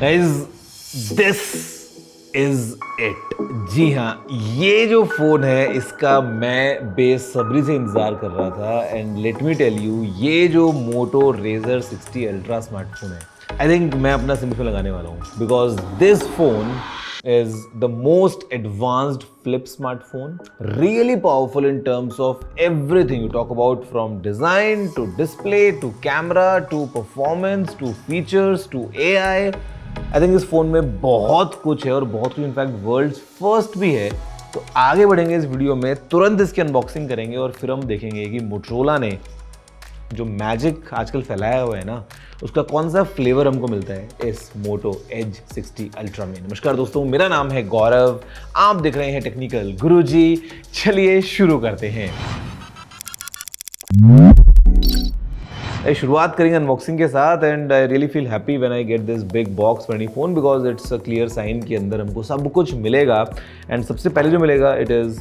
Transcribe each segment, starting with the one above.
Guys this is it. जी हाँ, ये जो फोन है इसका मैं बेसब्री से इंतजार कर रहा था and let me tell you, ये जो मोटो रेजर 60 अल्ट्रा स्मार्टफोन है, आई थिंक मैं अपना सिम पे लगाने वाला हूँ because this phone is the most advanced flip smartphone, really powerful in terms of everything you talk about, from design to display to camera to performance to features to AI. I think इस phone में बहुत कुछ है और बहुत कुछ in fact world's first भी है। तो आगे बढ़ेंगे इस वीडियो में, तुरंत इसकी अनबॉक्सिंग करेंगे और फिर हम देखेंगे कि मोटरोला ने जो मैजिक आजकल फैलाया हुआ है ना, उसका कौन सा फ्लेवर हमको मिलता है इस मोटो एज 60 अल्ट्रा में। नमस्कार दोस्तों, मेरा नाम है गौरव, आप देख रहे हैं टेक्निकल गुरुजी। चलिए शुरू करते हैं। शुरुआत करेंगे अनबॉक्सिंग के साथ and I really feel happy when I get this big box for any phone because it's a clear sign कि अंदर हमको सब कुछ मिलेगा। एंड सबसे पहले जो मिलेगा it is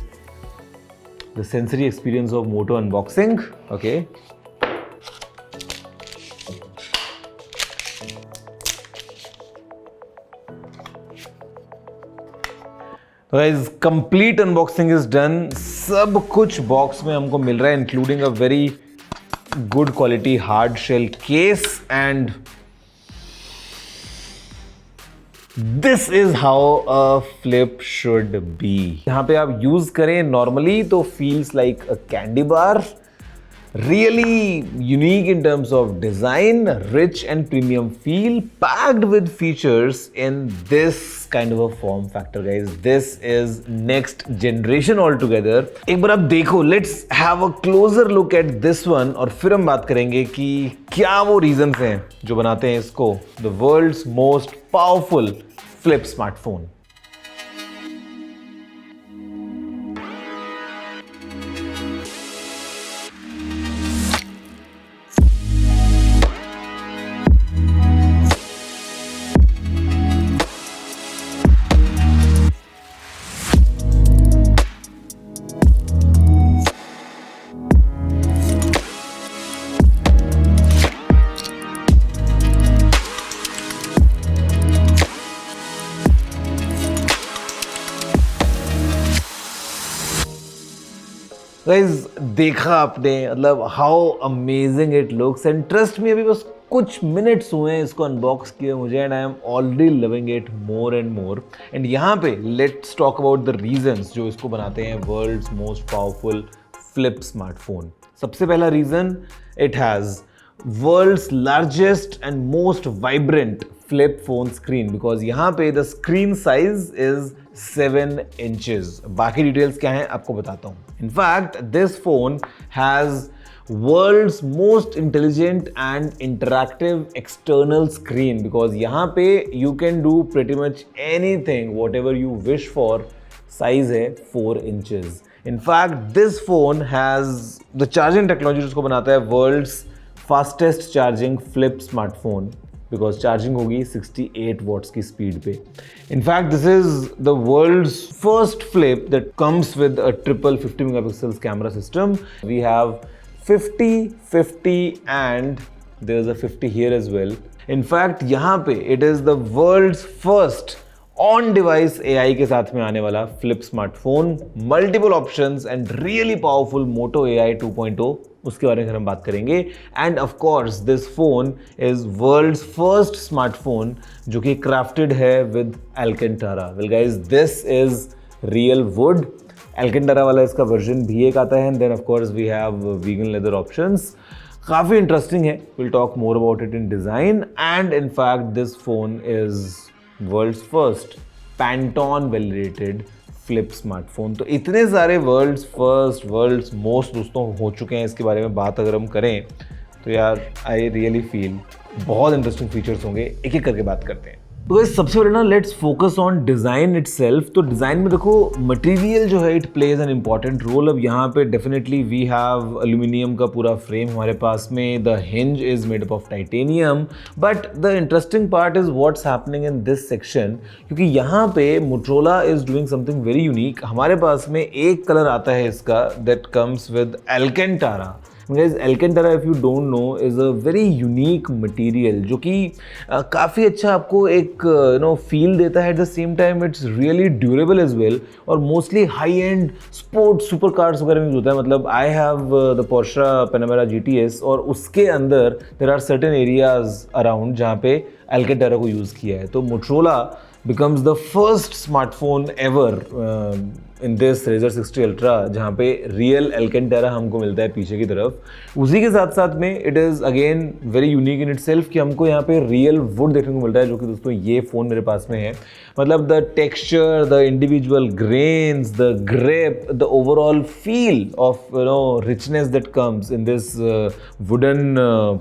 the sensory experience of Moto unboxing. Okay, तो guys complete unboxing is done. सब कुछ बॉक्स में हमको मिल रहा है including a very good quality hard shell case and this is how a flip should be. यहां पे आप यूज करें नॉर्मली तो feels like a candy bar, really unique in terms of design, rich and premium feel, packed with features in this kind of a form factor, guys. This is next generation altogether. एक बार आप देखो, let's have a closer look at this one और फिर हम बात करेंगे कि क्या वो reasons हैं जो बनाते हैं इसको the world's most powerful flip smartphone. Guys देखा आपने, मतलब how amazing it looks and trust me, अभी बस कुछ मिनट्स हुए हैं इसको अनबॉक्स किए मुझे and I am already loving it more and more. And यहाँ पे let's talk about the reasons जो इसको बनाते हैं world's most powerful flip smartphone. सबसे पहला reason, it has world's largest and most vibrant flip phone screen because यहाँ पे the screen size is 7 inches. बाकी डिटेल्स क्या हैं आपको बताता हूँ। In fact this phone has world's most intelligent and interactive external screen because यहाँ पे you can do pretty much anything whatever you wish for. Size है 4 inches. In fact this phone has the charging technology जिसको बनाता है world's fastest charging flip smartphone because charging होगी 68 watts की speed पे। In fact this is the world's first flip that comes with a triple 50 megapixels camera system. We have 50, 50 and there is a 50 here as well. In fact यहाँ पे it is the world's first on device AI के साथ में आने वाला flip smartphone, multiple options and really powerful Moto AI 2.0, उसके बारे में हम बात करेंगे। And of course this phone is world's first smartphone जो कि क्राफ्टेड है with Alcantara. Well guys, this is real wood. Alcantara वाला इसका वर्जन भी एक आता है and then of course we have vegan leather options. काफ़ी इंटरेस्टिंग है, will talk more about it in design and in fact this phone is world's first Pantone validated flip smartphone. तो इतने सारे वर्ल्ड्स फर्स्ट, वर्ल्ड्स मोस्ट दोस्तों हो चुके हैं, इसके बारे में बात अगर हम करें तो यार आई रियली फील बहुत इंटरेस्टिंग फीचर्स होंगे। एक एक करके बात करते हैं। तो सबसे पहले ना let's focus on design itself. तो डिज़ाइन में देखो मटेरियल जो है it plays an important role. अब यहाँ पे डेफिनेटली वी हैव एल्यूमिनियम का पूरा फ्रेम हमारे पास में, the hinge is made up of titanium. But the interesting part is what's happening in this section, क्योंकि यहाँ पे Motorola is doing something very unique. हमारे पास में एक कलर आता है इसका that comes with Alcantara guys Alcantara if you don't know is a very unique material जो कि काफ़ी अच्छा आपको एक फील देता है, at the same time it's really durable as well, और mostly high end sports super cars वगैरह में यूज होता है। मतलब I have the Porsche Panamera GTS और उसके अंदर there are certain areas around जहाँ पे एल्केंटारा को यूज़ किया है। तो Motorola becomes the first smartphone ever in this Razr 60 Ultra जहाँ पे रियल एल्केंटारा हमको मिलता है पीछे की तरफ। उसी के साथ साथ में it is again very unique in itself कि हमको यहाँ पे रियल वुड देखने को मिलता है, जो कि दोस्तों ये फ़ोन मेरे पास में है। मतलब the texture, the individual grains, the grip, the overall feel of richness that comes in this wooden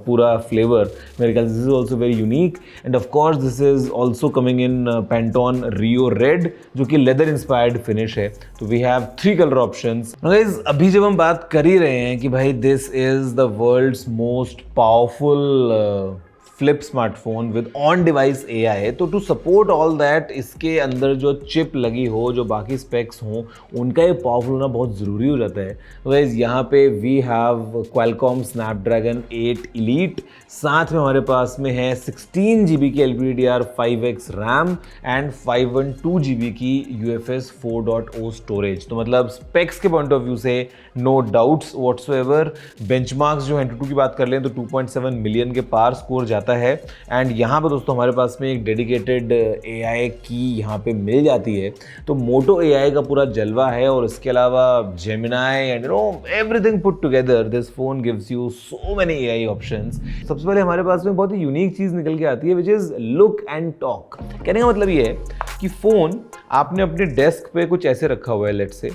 पूरा फ्लेवर, मेरे ख्याल this is also very unique. And of course this is also coming in Pantone Rio red जो कि leather inspired finish है। तो we have 3 colour options. Guys अभी जब हम बात कर ही रहे हैं कि भाई this is the world's most powerful flip smartphone with on device AI, तो टू सपोर्ट ऑल दैट इसके अंदर जो चिप लगी हो, जो बाकी स्पेक्स हों, उनका ये पावरफुल होना बहुत ज़रूरी हो जाता है। तो गाइस यहाँ पे we have Qualcomm Snapdragon 8 Elite, साथ में हमारे पास में है 16 GB की LPDDR5X रैम एंड 512 GB की UFS 4.0 स्टोरेज। तो मतलब स्पेक्स के पॉइंट ऑफ व्यू से नो डाउट्स व्हाट्सोएवर। बेंचमार्क्स जो Antutu की बात कर लें तो 2.7 मिलियन के पार स्कोर जाता है। एंड यहाँ पर दोस्तों हमारे पास में एक डेडिकेटेड AI की यहाँ पे मिल जाती है। तो मोटो AI का पूरा जलवा है, और इसके अलावा Gemini and everything put together this phone gives you so many AI options. सबसे पहले हमारे पास में बहुत ही यूनिक चीज़ निकल के आती है which is look and talk. कहने का मतलब ये है कि फ़ोन आपने अपने डेस्क पे कुछ ऐसे रखा हुआ है लेट्स से,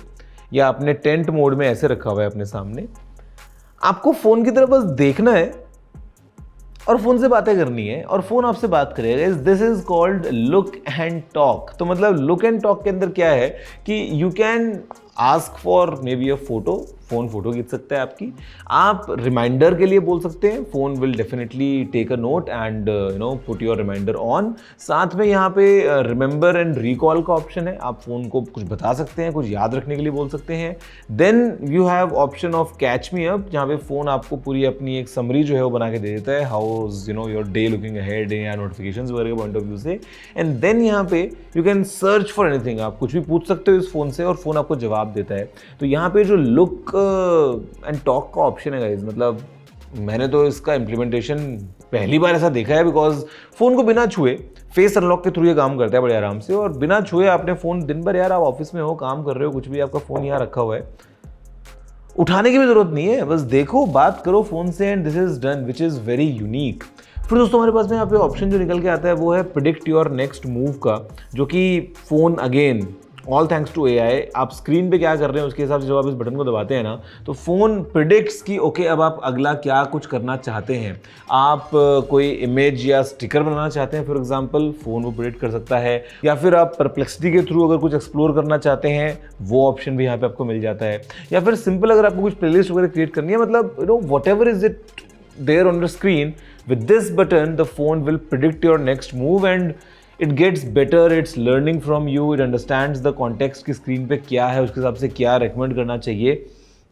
या आपने टेंट मोड में ऐसे रखा हुआ है अपने सामने, आपको फ़ोन की तरफ बस देखना है और फ़ोन से बातें करनी है और फ़ोन आपसे बात करेगा। This is called look and talk. तो मतलब लुक एंड टॉक के अंदर क्या है कि you can ask for may be a photo, phone photo खींच सकता है आपकी, आप रिमाइंडर के लिए बोल सकते हैं, phone will definitely take a note and put your reminder on. साथ में यहाँ पे रिमेंबर एंड रिकॉल का ऑप्शन है, आप फ़ोन को कुछ बता सकते हैं, कुछ याद रखने के लिए बोल सकते हैं। Then you have option of catch me up, जहाँ पे फ़ोन आपको पूरी अपनी एक समरी जो है वो बना के दे देता है, how is your day looking ahead या नोटिफिकेशंस वगैरह के पॉइंट ऑफ व्यू से। एंड देन यहाँ पे you can search for anything, आप कुछ भी पूछ सकते हो इस फ़ोन से और फ़ोन आपको जवाब देता है। तो यहाँ पे जो लुक एंड टॉक का ऑप्शन है गाइस, मतलब मैंने तो इसका इम्प्लीमेंटेशन पहली बार ऐसा देखा है, बिकॉज फ़ोन को बिना छुए फेस अनलॉक के थ्रू ये काम करता है बड़े आराम से, और बिना छुए आपने फ़ोन दिन भर, यार आप ऑफिस में हो, काम कर रहे हो, कुछ भी, आपका फ़ोन यहाँ रखा हुआ है, उठाने की भी ज़रूरत नहीं है, बस देखो, बात करो फ़ोन से and this is done, which is very unique. फिर दोस्तों हमारे पास में यहाँ पे ऑप्शन जो निकल के आता है वो है प्रिडिक्ट योर नेक्स्ट मूव का, जो कि phone again all thanks to AI, आप स्क्रीन पे क्या कर रहे हैं उसके हिसाब से जब आप इस बटन को दबाते हैं ना, तो फ़ोन प्रिडिक्ट्स कि ओके अब आप अगला क्या कुछ करना चाहते हैं। आप कोई इमेज या स्टिकर बनाना चाहते हैं फॉर एग्जांपल, फ़ोन वो प्रिडिक्ट कर सकता है, या फिर आप परप्लेक्सिटी के थ्रू अगर कुछ एक्सप्लोर करना चाहते हैं वो ऑप्शन भी यहाँ पे आपको मिल जाता है, या फिर सिंपल अगर आपको कुछ प्लेलिस्ट वगैरह क्रिएट करनी है, मतलब whatever is it there on the screen, with this button the phone will predict your next move and it gets better, it's learning from you, it understands the context की screen पे क्या है, उसके हिसाब से क्या recommend करना चाहिए।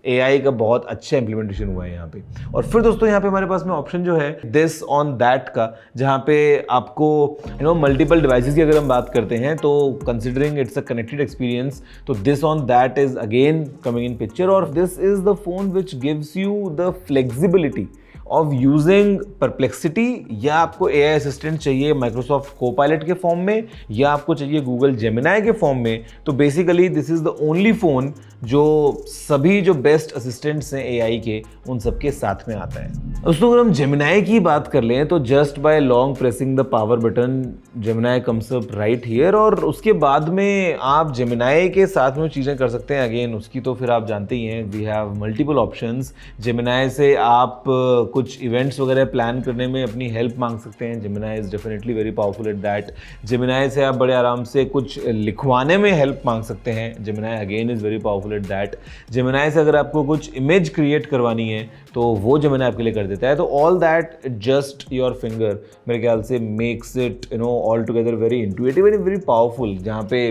AI का बहुत अच्छा इंप्लीमेंटेशन हुआ है यहाँ पे। और फिर दोस्तों यहाँ पे हमारे पास में ऑप्शन जो है दिस ऑन दैट का, जहाँ पे आपको मल्टीपल डिवाइसेस की अगर हम बात करते हैं तो considering it's a connected experience, तो this on that is again coming in picture, और this is the phone which gives you the flexibility of using Perplexity, या आपको AI असिस्टेंट चाहिए माइक्रोसॉफ्ट कोपायलट के फॉर्म में, या आपको चाहिए गूगल जेमिनाई के फॉर्म में। तो basically this is the only phone जो सभी जो बेस्ट असिस्टेंट्स हैं AI के उन सबके साथ में आता है। दोस्तों अगर हम जेमिनाई की बात कर लें तो just by long pressing the power button Gemini comes up right here, और उसके बाद में आप जेमिनाई के साथ में चीज़ें कर सकते हैं। अगेन उसकी तो फिर आप जानते ही हैं, we have multiple options. Gemini से आप कुछ इवेंट्स वगैरह प्लान करने में अपनी हेल्प मांग सकते हैं, Gemini is definitely very powerful at that. Gemini से आप बड़े आराम से कुछ लिखवाने में हेल्प मांग सकते हैं, Gemini again is very powerful at that. Gemini से अगर आपको कुछ इमेज क्रिएट करवानी है तो वो जेमिनाई आपके लिए कर देता है। तो all that just your finger मेरे ख्याल से makes it all together very intuitive and very powerful, जहाँ पे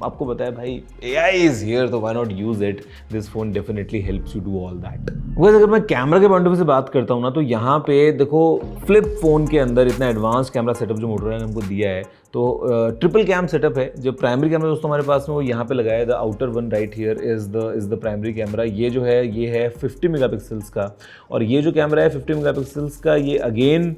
आपको पता है भाई AI इज हियर, तो why not use it, this phone definitely helps you do all that. वैसे अगर मैं कैमरा के पॉइंट ऑफ व्यू से बात करता हूँ ना, तो यहाँ पे देखो फ्लिप फोन के अंदर इतना एडवांस कैमरा सेटअप जो मोटोरोला ने हमको दिया है, तो ट्रिपल कैम सेटअप है। जो प्राइमरी कैमरा दोस्तों हमारे पास में वो यहाँ पे लगाया है, the outer one right here is the primary camera. ये जो है ये है 50 मेगापिक्सल्स का, और ये जो कैमरा है 50 मेगापिक्सल्स का, ये अगेन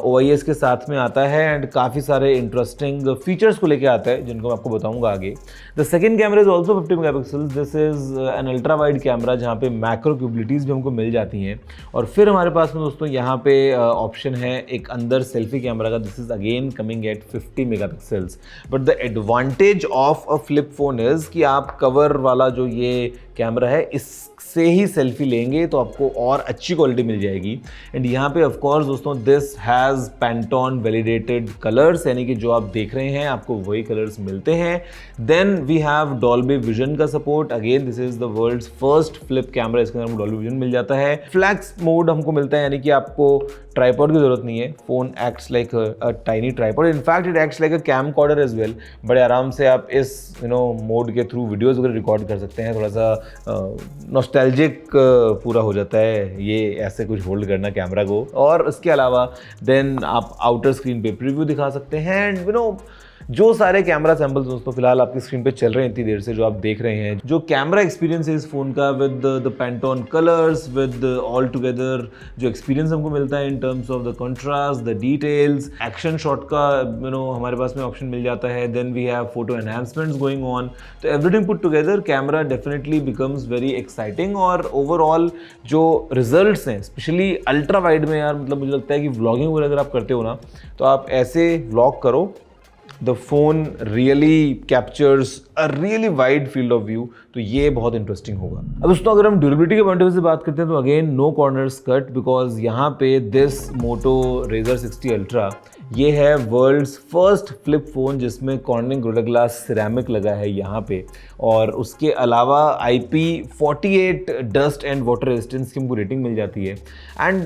OIS के साथ में आता है एंड काफ़ी सारे इंटरेस्टिंग फीचर्स को लेके आता है जिनको मैं आपको बताऊंगा आगे। The second camera is also 50 megapixels, this is an ultra wide camera जहाँ पे मैक्रो क्यूबिलिटीज़ भी हमको मिल जाती हैं। और फिर हमारे पास में दोस्तों यहाँ पे ऑप्शन है एक अंदर सेल्फी कैमरा का, this is again coming at 50 megapixels. But the advantage of a flip phone is कि आप कवर वाला जो ये कैमरा है इससे ही सेल्फी लेंगे तो आपको और अच्छी क्वालिटी मिल जाएगी। एंड यहाँ पे ऑफ कोर्स दोस्तों this has Pantone validated colours, यानी कि जो आप देख रहे हैं आपको वही कलर्स मिलते हैं। Then we have Dolby Vision का support, again this is the world's first flip camera, इसके अंदर डॉल्बी विजन मिल जाता है। फ्लैक्स मोड हमको मिलता है, यानी कि आपको ट्राइपॉड की जरूरत नहीं है, phone acts like a tiny tripod, in fact it acts like a camcorder as well. बड़े आराम से आप इस मोड के थ्रू वीडियोस वगैरह रिकॉर्ड कर सकते हैं। थोड़ा सा नॉस्टैल्जिक पूरा हो जाता है ये ऐसे कुछ होल्ड करना कैमरा को। और इसके अलावा देन आप आउटर स्क्रीन पे प्रीव्यू दिखा सकते हैं एंड जो सारे कैमरा सैंपल्स दोस्तों फिलहाल आपकी स्क्रीन पे चल रहे हैं इतनी देर से, जो आप देख रहे हैं, जो कैमरा एक्सपीरियंस है इस फोन का with the Pantone colours, with all together जो एक्सपीरियंस हमको मिलता है in terms of the contrast, the details, action shot का हमारे पास में ऑप्शन मिल जाता है। Then we have photo enhancements going on, तो everything put together camera definitely becomes very exciting. और ओवरऑल जो रिजल्ट्स हैं स्पेशली अल्ट्रा वाइड में यार, मतलब मुझे लगता है कि व्लॉगिंग वगैरह अगर आप करते हो ना, तो आप ऐसे व्लॉग करो, the phone really captures a really wide field of view, तो ये बहुत इंटरेस्टिंग होगा। अब दोस्तों अगर हम ड्यूरेबिलिटी के पॉइंट ऑफ व्यू से बात करते हैं तो again no corners cut, because यहाँ पे दिस मोटो Razr 60 अल्ट्रा ये है वर्ल्ड्स फर्स्ट फ्लिप फोन जिसमें कॉर्निंग गोरिल्ला ग्लास सिरेमिक लगा है यहाँ पे, और उसके अलावा IP48 dust and water resistance की हमको रेटिंग मिल जाती है। And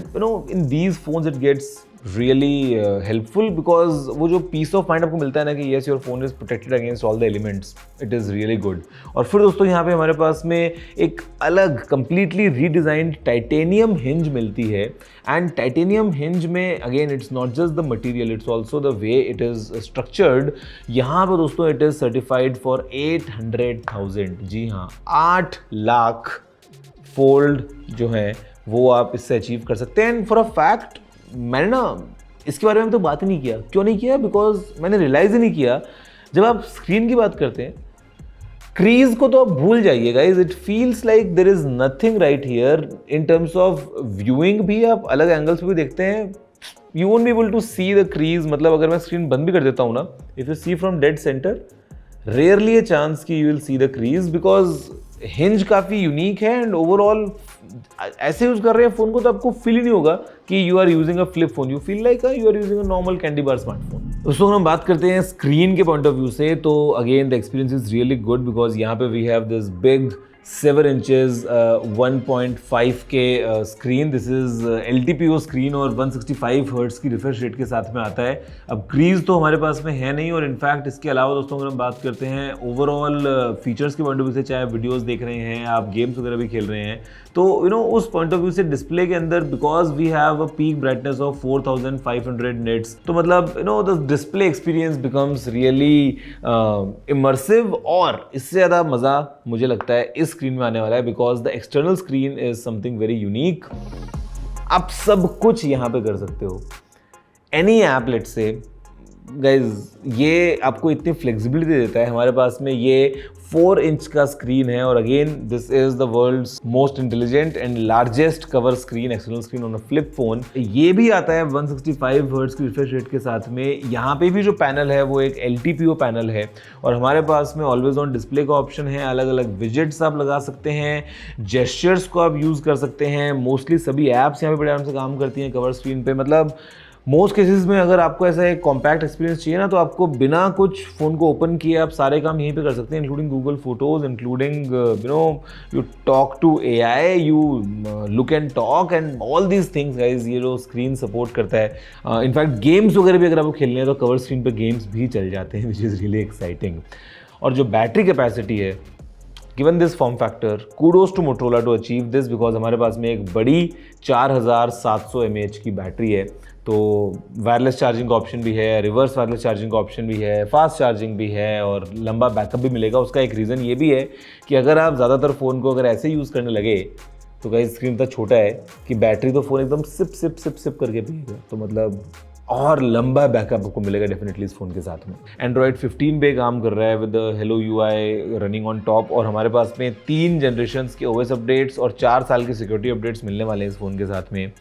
in these phones it gets really helpful, because वो जो पीस ऑफ माइंड आपको मिलता है ना कि yes your phone is protected against all the elements, it is really good. और फिर दोस्तों यहाँ पे हमारे पास में एक अलग कंप्लीटली रीडिज़ाइंड टाइटेनियम हिंज मिलती है। एंड टाइटेनियम हिंज में again it's not just the material, it's also the way it is structured. यहाँ पर दोस्तों इट इज़ सर्टिफाइड फॉर 800,000, जी हाँ 8 लाख फोल्ड जो हैं वो आप इससे अचीव कर सकते हैं। एंड फॉर अ फैक्ट मैंने ना इसके बारे में तो बात ही नहीं किया, क्यों नहीं किया, बिकॉज मैंने रियलाइज ही नहीं किया जब आप स्क्रीन की बात करते हैं क्रीज को तो आप भूल जाइए guys, it feels like there is nothing right here in terms of viewing भी। आप अलग एंगल्स पे भी देखते हैं, you won't be able to see the crease. मतलब अगर मैं स्क्रीन बंद भी कर देता हूँ ना, if you see from dead centre rarely a chance कि you will see the crease, because hinge काफ़ी यूनिक है एंड ओवरऑल ऐसे यूज कर रहे हैं फोन को तो आपको फील ही नहीं होगा कि you are using a flip phone, you feel like you are using a normal candy bar smartphone. दोस्तों हम बात करते हैं स्क्रीन के पॉइंट ऑफ व्यू से, तो again the experience is really good, because यहाँ पे we have this big 7 inches 1.5K screen, this is LTPO screen और 165 हर्ट्ज की रिफ्रेश रेट के साथ में आता है। अब क्रीज तो हमारे पास में है नहीं, और इनफैक्ट इसके अलावा दोस्तों अगर हम बात करते हैं ओवरऑल फीचर्स के पॉइंट ऑफ व्यू से, चाहे वीडियोस देख रहे हैं आप, गेम्स वगैरह भी खेल रहे हैं, तो उस पॉइंट ऑफ व्यू से डिस्प्ले के अंदर because we have a peak brightness of 4500 nits, तो मतलब the display experience becomes really immersive. और इससे ज़्यादा मज़ा मुझे लगता है इस स्क्रीन में आने वाला है, because the external screen is something very unique. आप सब कुछ यहाँ पे कर सकते हो, एनी ऐप लेट से गाइज, ये आपको इतनी फ्लेक्सिबिलिटी देता है। हमारे पास में ये 4 इंच का स्क्रीन है, और again this is the world's most intelligent and largest cover screen, external screen on a flip phone. ये भी आता है 165 हर्ट्ज की रिफ्रेश रेट के साथ में। यहाँ पे भी जो पैनल है वो एक LTPO पैनल है, और हमारे पास में ऑलवेज ऑन डिस्प्ले का ऑप्शन है, अलग अलग विजेट्स आप लगा सकते हैं, जेस्चर्स को आप यूज़ कर सकते हैं। मोस्टली सभी ऐप्स यहाँ पे बड़े आराम से काम करती हैं कवर स्क्रीन पे। मतलब मोस्ट केसेस में अगर आपको ऐसा एक कॉम्पैक्ट एक्सपीरियंस चाहिए ना, तो आपको बिना कुछ फ़ोन को ओपन किए आप सारे काम यहीं पे कर सकते हैं, including Google Photos, including you talk to AI, you look and talk and all these things guys, ये जो स्क्रीन सपोर्ट करता है। इनफैक्ट गेम्स वगैरह भी अगर आपको खेलने हैं तो कवर स्क्रीन पे गेम्स भी चल जाते हैं, विच इज़ रियली एक्साइटिंग। और जो बैटरी कैपेसिटी है, given this form factor, kudos to Motorola to achieve this, because हमारे पास में एक बड़ी 4700 mAh की बैटरी है, तो वायरलेस चार्जिंग का ऑप्शन भी है, रिवर्स वायरलेस चार्जिंग का ऑप्शन भी है, फास्ट चार्जिंग भी है और लंबा बैकअप भी मिलेगा। उसका एक रीज़न ये भी है कि अगर आप ज़्यादातर फ़ोन को अगर ऐसे यूज़ करने लगे तो गाइस स्क्रीन इतना छोटा है कि बैटरी तो फ़ोन एकदम सिप सिप सिप सिप करके पिएगा, तो मतलब और लंबा बैकअप आपको मिलेगा डेफिनेटली इस फ़ोन के साथ में। एंड्रॉयड 15 पे काम कर रहा है with hello UI running on top, और हमारे पास में 3 जनरेशन्स के ओएस अपडेट्स और 4 साल के सिक्योरिटी अपडेट्स मिलने वाले हैं इस फ़ोन के साथ में।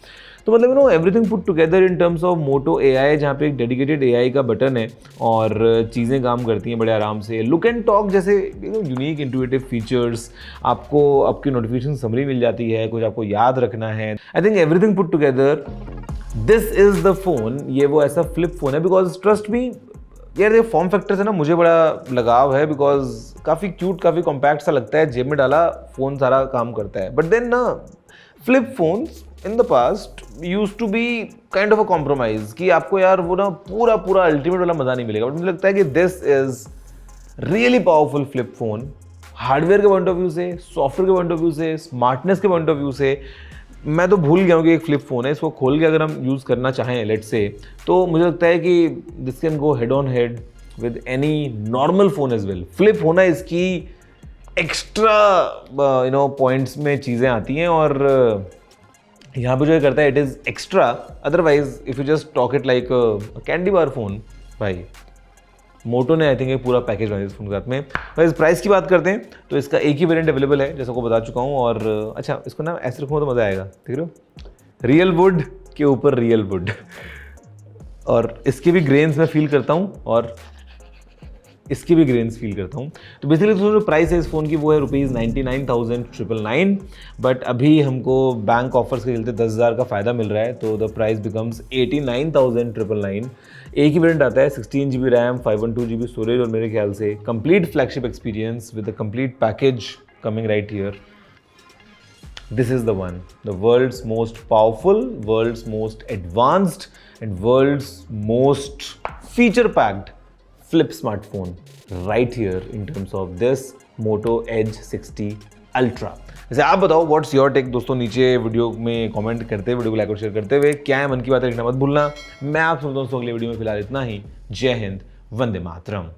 तो मतलब you know everything put together in terms of Moto AI, जहाँ पे एक डेडिकेटेड एआई का बटन है और चीज़ें काम करती हैं बड़े आराम से। लुक एंड टॉक जैसे यूनिक इंट्यूटिव फीचर्स, आपको आपकी नोटिफिकेशन समरी मिल जाती है, कुछ आपको याद रखना है। I think everything put together this is the phone. ये वो ऐसा फ्लिप फोन है, बिकॉज ट्रस्ट मी यार, ये फॉर्म फैक्टर से ना मुझे बड़ा लगाव है, बिकॉज काफ़ी क्यूट, काफ़ी कॉम्पैक्ट सा लगता है, जेब में डाला फ़ोन सारा काम करता है। बट देन ना flip phones in the past use to be kind of a compromise, कि आपको यार वो ना पूरा पूरा अल्टीमेट वाला मज़ा नहीं मिलेगा। बट मुझे लगता है कि this is really powerful flip phone, hardware के पॉइंट ऑफ व्यू से, सॉफ्टवेयर के पॉइंट ऑफ व्यू से, स्मार्टनेस के पॉइंट ऑफ व्यू से। मैं तो भूल गया हूँ कि एक फ्लिप फ़ोन है, इसको खोल के अगर हम यूज़ करना चाहें लेट से, तो मुझे लगता है कि this can go head on head with any normal phone as well. Flip होना इसकी एक्स्ट्रा पॉइंट्स में चीज़ें आती हैं, और यहाँ पे जो ये करता है it is extra. Otherwise if you just talk it like candy bar phone, भाई मोटो ने आई थिंक एक पूरा पैकेज बनाया इस फोन के साथ में। भाई इस प्राइस की बात करते हैं तो इसका एक ही वेरिएंट अवेलेबल है, जैसा को बता चुका हूँ। और अच्छा, इसको ना ऐसे रखूँगा तो मज़ा आएगा, देख रहे हो, रियल वुड के ऊपर रियल वुड, और इसके भी ग्रेन्स मैं फील करता हूँ और इसकी भी ग्रेन्स फील करता हूँ। तो बेसिकली जो प्राइस है इस फ़ोन की वो है ₹99,999, बट अभी हमको बैंक ऑफर्स के चलते 10,000 का फ़ायदा मिल रहा है, तो द प्राइस बिकम्स 89,999। एक ही वेरिएंट आता है, 16 GB रैम, 512 GB स्टोरेज, और मेरे ख्याल से complete flagship experience with the complete package coming right here. This is the one, the world's most powerful, world's most advanced, and world's most feature-packed flip smartphone right here in terms of this Moto Edge 60 Ultra. वैसे आप बताओ what's your take दोस्तों, नीचे video में comment करते हुए, video को like और शेयर करते हुए, क्या है मन की बात लिखना मत भूलना। मैं आप सब दोस्तों अगले वीडियो में फिलहाल इतना ही। जय हिंद, वंदे मातरम।